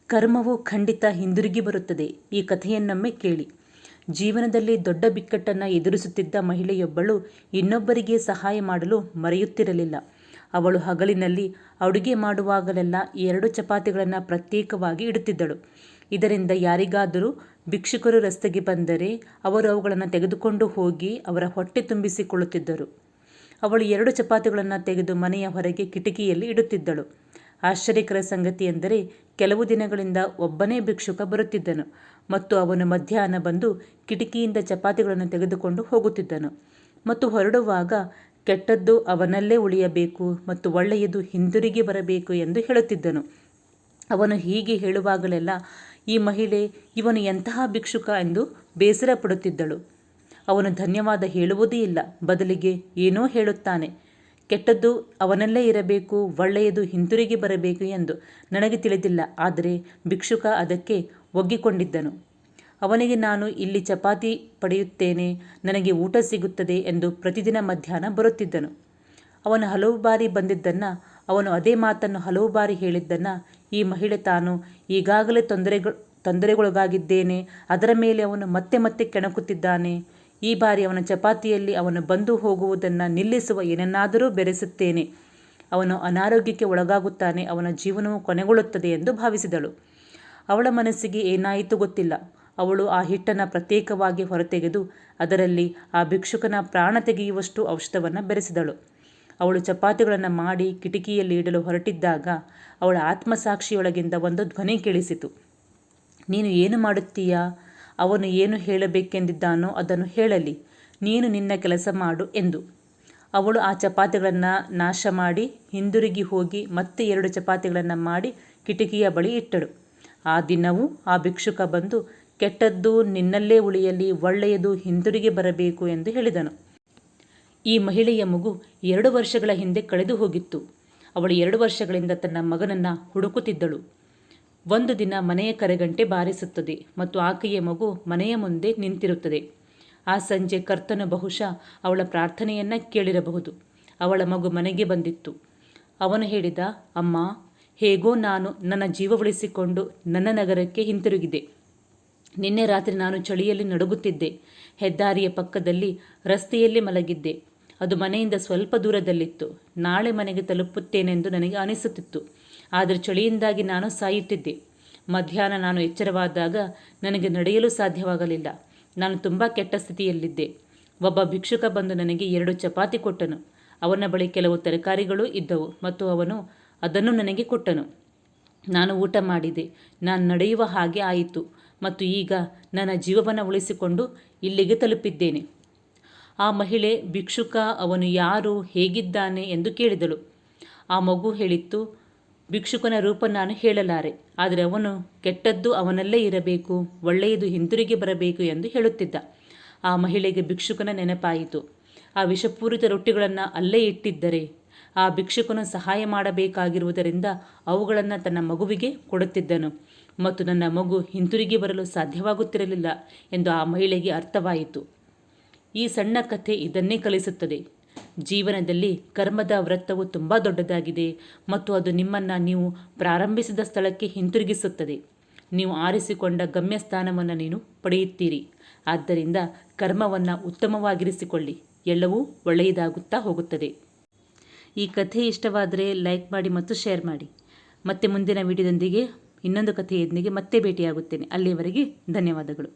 ಕರ್ಮವು ಖಂಡಿತ ಹಿಂದಿರುಗಿ ಬರುತ್ತದೆ. ಈ ಕಥೆಯನ್ನೊಮ್ಮೆ ಕೇಳಿ. ಜೀವನದಲ್ಲಿ ದೊಡ್ಡ ಬಿಕ್ಕಟ್ಟನ್ನು ಎದುರಿಸುತ್ತಿದ್ದ ಮಹಿಳೆಯೊಬ್ಬಳು ಇನ್ನೊಬ್ಬರಿಗೆ ಸಹಾಯ ಮಾಡಲು ಮರೆಯುತ್ತಿರಲಿಲ್ಲ. ಅವಳು ಹಗಲಿನಲ್ಲಿ ಅಡುಗೆ ಮಾಡುವಾಗಲೆಲ್ಲ 2 ಚಪಾತಿಗಳನ್ನು ಪ್ರತ್ಯೇಕವಾಗಿ ಇಡುತ್ತಿದ್ದಳು. ಇದರಿಂದ ಯಾರಿಗಾದರೂ ಭಿಕ್ಷುಕರು ರಸ್ತೆಗೆ ಬಂದರೆ ಅವರು ಅವುಗಳನ್ನು ತೆಗೆದುಕೊಂಡು ಹೋಗಿ ಅವರ ಹೊಟ್ಟೆ ತುಂಬಿಸಿಕೊಳ್ಳುತ್ತಿದ್ದರು. ಅವಳು 2 ಚಪಾತಿಗಳನ್ನು ತೆಗೆದು ಮನೆಯ ಹೊರಗೆ ಕಿಟಕಿಯಲ್ಲಿ ಇಡುತ್ತಿದ್ದಳು. ಆಶ್ಚರ್ಯಕರ ಸಂಗತಿಯೆಂದರೆ ಕೆಲವು ದಿನಗಳಿಂದ ಒಬ್ಬನೇ ಭಿಕ್ಷುಕ ಬರುತ್ತಿದ್ದನು ಮತ್ತು ಅವನು ಮಧ್ಯಾಹ್ನ ಬಂದು ಕಿಟಕಿಯಿಂದ ಚಪಾತಿಗಳನ್ನು ತೆಗೆದುಕೊಂಡು ಹೋಗುತ್ತಿದ್ದನು ಮತ್ತು ಹೊರಡುವಾಗ ಕೆಟ್ಟದ್ದು ಅವನಲ್ಲೇ ಉಳಿಯಬೇಕು ಮತ್ತು ಒಳ್ಳೆಯದು ಹಿಂದಿರುಗಿ ಬರಬೇಕು ಎಂದು ಹೇಳುತ್ತಿದ್ದನು. ಅವನು ಹೀಗೆ ಹೇಳುವಾಗಲೆಲ್ಲ ಈ ಮಹಿಳೆ ಇವನು ಎಂತಹ ಭಿಕ್ಷುಕ ಎಂದು ಬೇಸರ ಪಡುತ್ತಿದ್ದಳು. ಅವನು ಧನ್ಯವಾದ ಹೇಳುವುದೇ ಇಲ್ಲ, ಬದಲಿಗೆ ಏನೋ ಹೇಳುತ್ತಾನೆ. ಕೆಟ್ಟದ್ದು ಅವನಲ್ಲೇ ಇರಬೇಕು, ಒಳ್ಳೆಯದು ಹಿಂತಿರುಗಿ ಬರಬೇಕು ಎಂದು ನನಗೆ ತಿಳಿದಿಲ್ಲ. ಆದರೆ ಭಿಕ್ಷುಕ ಅದಕ್ಕೆ ಒಗ್ಗಿಕೊಂಡಿದ್ದನು. ಅವನಿಗೆ ನಾನು ಇಲ್ಲಿ ಚಪಾತಿ ಪಡೆಯುತ್ತೇನೆ, ನನಗೆ ಊಟ ಸಿಗುತ್ತದೆ ಎಂದು ಪ್ರತಿದಿನ ಮಧ್ಯಾಹ್ನ ಬರುತ್ತಿದ್ದನು. ಅವನು ಹಲವು ಬಾರಿ ಬಂದಿದ್ದನ್ನು, ಅವನು ಅದೇ ಮಾತನ್ನು ಹಲವು ಬಾರಿ ಹೇಳಿದ್ದನ್ನು ಈ ಮಹಿಳೆ ತಾನು ಈಗಾಗಲೇ ತೊಂದರೆಗೊಳಗಾಗಿದ್ದೇನೆ, ಅದರ ಮೇಲೆ ಅವನು ಮತ್ತೆ ಮತ್ತೆ ಕೆಣಕುತ್ತಿದ್ದಾನೆ. ಈ ಬಾರಿ ಅವನ ಚಪಾತಿಯಲ್ಲಿ ಅವನು ಬಂದು ಹೋಗುವುದನ್ನು ನಿಲ್ಲಿಸುವ ಏನನ್ನಾದರೂ ಬೆರೆಸುತ್ತೇನೆ. ಅವನು ಅನಾರೋಗ್ಯಕ್ಕೆ ಒಳಗಾಗುತ್ತಾನೆ, ಅವನ ಜೀವನವು ಕೊನೆಗೊಳ್ಳುತ್ತದೆ ಎಂದು ಭಾವಿಸಿದಳು. ಅವಳ ಮನಸ್ಸಿಗೆ ಏನಾಯಿತು ಗೊತ್ತಿಲ್ಲ. ಅವಳು ಆ ಹಿಟ್ಟನ್ನು ಪ್ರತ್ಯೇಕವಾಗಿ ಹೊರತೆಗೆದು ಅದರಲ್ಲಿ ಆ ಭಿಕ್ಷುಕನ ಪ್ರಾಣ ತೆಗೆಯುವಷ್ಟು ಔಷಧವನ್ನು ಬೆರೆಸಿದಳು. ಅವಳು ಚಪಾತಿಗಳನ್ನು ಮಾಡಿ ಕಿಟಕಿಯಲ್ಲಿ ಇಡಲು ಹೊರಟಿದ್ದಾಗ ಅವಳ ಆತ್ಮಸಾಕ್ಷಿಯೊಳಗಿಂದ ಒಂದು ಧ್ವನಿ ಕೇಳಿಸಿತು. ನೀನು ಏನು ಮಾಡುತ್ತೀಯಾ? ಅವನು ಏನು ಹೇಳಬೇಕೆಂದಿದ್ದಾನೋ ಅದನ್ನು ಹೇಳಲಿ, ನೀನು ನಿನ್ನ ಕೆಲಸ ಮಾಡು ಎಂದು. ಅವಳು ಆ ಚಪಾತಿಗಳನ್ನು ನಾಶ ಮಾಡಿ ಹಿಂದಿರುಗಿ ಹೋಗಿ ಮತ್ತೆ 2 ಚಪಾತಿಗಳನ್ನು ಮಾಡಿ ಕಿಟಕಿಯ ಬಳಿ ಇಟ್ಟಳು. ಆ ದಿನವೂ ಆ ಭಿಕ್ಷುಕ ಬಂದು ಕೆಟ್ಟದ್ದು ನಿನ್ನಲ್ಲೇ ಉಳಿಯಲಿ, ಒಳ್ಳೆಯದು ಹಿಂದಿರುಗಿ ಬರಬೇಕು ಎಂದು ಹೇಳಿದನು. ಈ ಮಹಿಳೆಯ ಮಗು 2 ವರ್ಷಗಳ ಹಿಂದೆ ಕಳೆದು ಹೋಗಿತ್ತು. ಅವಳು 2 ವರ್ಷಗಳಿಂದ ತನ್ನ ಮಗನನ್ನು ಹುಡುಕುತ್ತಿದ್ದಳು. ಒಂದು ದಿನ ಮನೆಯ ಕರೆಗಂಟೆ ಬಾರಿಸುತ್ತದೆ ಮತ್ತು ಆಕೆಯ ಮಗು ಮನೆಯ ಮುಂದೆ ನಿಂತಿರುತ್ತದೆ. ಆ ಸಂಜೆ ಕರ್ತನು ಬಹುಶಃ ಅವಳ ಪ್ರಾರ್ಥನೆಯನ್ನು ಕೇಳಿರಬಹುದು. ಅವಳ ಮಗು ಮನೆಗೆ ಬಂದಿತ್ತು. ಅವನು ಹೇಳಿದ, ಅಮ್ಮ, ಹೇಗೋ ನಾನು ನನ್ನ ಜೀವ ಉಳಿಸಿಕೊಂಡು ನನ್ನ ನಗರಕ್ಕೆ ಹಿಂತಿರುಗಿದೆ. ನಿನ್ನೆ ರಾತ್ರಿ ನಾನು ಚಳಿಯಲ್ಲಿ ನಡುಗುತ್ತಿದ್ದೆ. ಹೆದ್ದಾರಿಯ ಪಕ್ಕದಲ್ಲಿ ರಸ್ತೆಯಲ್ಲಿ ಮಲಗಿದ್ದೆ. ಅದು ಮನೆಯಿಂದ ಸ್ವಲ್ಪ ದೂರದಲ್ಲಿತ್ತು. ನಾಳೆ ಮನೆಗೆ ತಲುಪುತ್ತೇನೆಂದು ನನಗೆ ಅನಿಸುತ್ತಿತ್ತು. ಆದರೆ ಚಳಿಯಿಂದಾಗಿ ನಾನು ಸಾಯುತ್ತಿದ್ದೆ. ಮಧ್ಯಾಹ್ನ ನಾನು ಎಚ್ಚರವಾದಾಗ ನನಗೆ ನಡೆಯಲು ಸಾಧ್ಯವಾಗಲಿಲ್ಲ. ನಾನು ತುಂಬ ಕೆಟ್ಟ ಸ್ಥಿತಿಯಲ್ಲಿದ್ದೆ. ಒಬ್ಬ ಭಿಕ್ಷುಕ ಬಂದು ನನಗೆ 2 ಚಪಾತಿ ಕೊಟ್ಟನು. ಅವನ ಬಳಿ ಕೆಲವು ತರಕಾರಿಗಳೂ ಇದ್ದವು ಮತ್ತು ಅವನು ಅದನ್ನು ನನಗೆ ಕೊಟ್ಟನು. ನಾನು ಊಟ ಮಾಡಿದೆ. ನಾನು ನಡೆಯುವ ಹಾಗೆ ಆಯಿತು ಮತ್ತು ಈಗ ನನ್ನ ಜೀವವನ್ನು ಉಳಿಸಿಕೊಂಡು ಇಲ್ಲಿಗೆ ತಲುಪಿದ್ದೇನೆ. ಆ ಮಹಿಳೆ ಭಿಕ್ಷುಕ ಅವನು ಯಾರು, ಹೇಗಿದ್ದಾನೆ ಎಂದು ಕೇಳಿದಳು. ಆ ಮಗು ಹೇಳಿತ್ತು, ಭಿಕ್ಷುಕನ ರೂಪ ನಾನು ಹೇಳಲಾರೆ, ಆದರೆ ಅವನು ಕೆಟ್ಟದ್ದು ಅವನಲ್ಲೇ ಇರಬೇಕು, ಒಳ್ಳೆಯದು ಹಿಂತಿರುಗಿ ಬರಬೇಕು ಎಂದು ಹೇಳುತ್ತಿದ್ದ. ಆ ಮಹಿಳೆಗೆ ಭಿಕ್ಷುಕನ ನೆನಪಾಯಿತು. ಆ ವಿಷಪೂರಿತ ರೊಟ್ಟಿಗಳನ್ನು ಅಲ್ಲೇ ಇಟ್ಟಿದ್ದರೆ ಆ ಭಿಕ್ಷುಕನು ಸಹಾಯ ಮಾಡಬೇಕಾಗಿರುವುದರಿಂದ ಅವುಗಳನ್ನು ತನ್ನ ಮಗುವಿಗೆ ಕೊಡುತ್ತಿದ್ದನು ಮತ್ತು ನನ್ನ ಮಗು ಹಿಂತಿರುಗಿ ಬರಲು ಸಾಧ್ಯವಾಗುತ್ತಿರಲಿಲ್ಲ ಎಂದು ಆ ಮಹಿಳೆಗೆ ಅರ್ಥವಾಯಿತು. ಈ ಸಣ್ಣ ಕಥೆ ಇದನ್ನೇ ಕಲಿಸುತ್ತದೆ. ಜೀವನದಲ್ಲಿ ಕರ್ಮದ ವೃತ್ತವು ತುಂಬ ದೊಡ್ಡದಾಗಿದೆ ಮತ್ತು ಅದು ನಿಮ್ಮನ್ನು ನೀವು ಪ್ರಾರಂಭಿಸಿದ ಸ್ಥಳಕ್ಕೆ ಹಿಂತಿರುಗಿಸುತ್ತದೆ. ನೀವು ಆರಿಸಿಕೊಂಡ ಗಮ್ಯಸ್ಥಾನವನ್ನು ನೀನು ಪಡೆಯುತ್ತೀರಿ. ಆದ್ದರಿಂದ ಕರ್ಮವನ್ನು ಉತ್ತಮವಾಗಿರಿಸಿಕೊಳ್ಳಿ, ಎಲ್ಲವೂ ಒಳ್ಳೆಯದಾಗುತ್ತಾ ಹೋಗುತ್ತದೆ. ಈ ಕಥೆ ಇಷ್ಟವಾದರೆ ಲೈಕ್ ಮಾಡಿ ಮತ್ತು ಶೇರ್ ಮಾಡಿ. ಮತ್ತೆ ಮುಂದಿನ ವಿಡಿಯೋದೊಂದಿಗೆ ಇನ್ನೊಂದು ಕಥೆಯೊಂದಿಗೆ ಮತ್ತೆ ಭೇಟಿಯಾಗುತ್ತೇನೆ. ಅಲ್ಲಿಯವರೆಗೆ ಧನ್ಯವಾದಗಳು.